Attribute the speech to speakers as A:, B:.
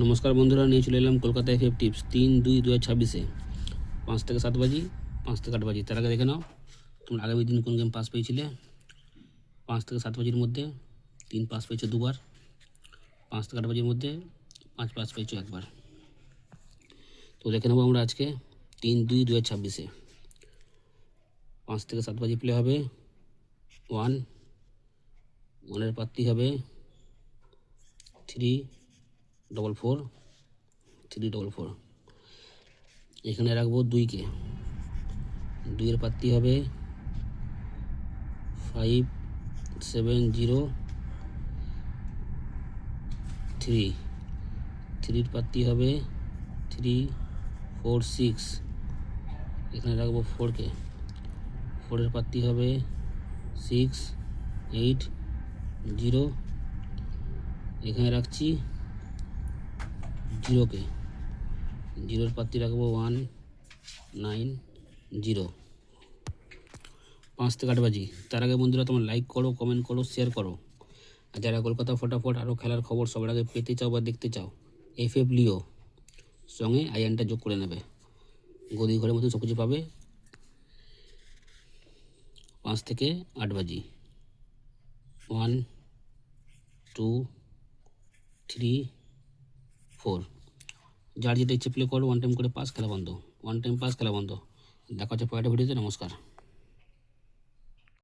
A: নমস্কার বন্ধুরা, নিয়ে চলে এলাম কলকাতা এফএফ টিপস 3-2-2026-এ 5 থেকে 7 বাজি, 5 থেকে 8 বাজি। তার আগে দেখে নাও তোমরা আগামী দিন কোন গেম পাস পেয়েছিলে। 5 থেকে 7 বাজির মধ্যে 3 পাস পেয়েছো দুবার, 5 থেকে 8 বাজির মধ্যে 5 পাস পেয়েছো একবার। তো দেখে নেবো আমরা আজকে 3-2-2026-এ 5 থেকে 7 বাজি প্লে হবে 1-1 প্রার্থী হবে 3-4-4 এখানে রাখবো 2কে। 2 প্রার্থী হবে 5-7-0-3। 3 প্রার্থী হবে 3-4-6। এখানে রাখবো 4কে। 4 প্রার্থী হবে 6-8-0। এখানে রাখছি 0কে। 0 প্রার্থী রাখবো 1-9-0। 5 থেকে 8 বাজি। তার আগে বন্ধুরা তোমরা লাইক করো, কমেন্ট করো, শেয়ার করো। আর যারা কলকাতা ফটাফট আরও খেলার খবর সবার আগে পেতে চাও বা দেখতে চাও, এফএফ লিও সঙ্গে আইএনটা যোগ করে নেবে। গদি ঘরের মতো সব কিছু পাবে। 5 থেকে 8 বাজি 1-2-3-4। যার যেটা ইচ্ছে প্লে করো। 1 টাইম করে পাস, খেলা বন্ধ। 1 টাইম পাস, খেলা বন্ধ। দেখা হচ্ছে পরের ভিডিওতে। নমস্কার।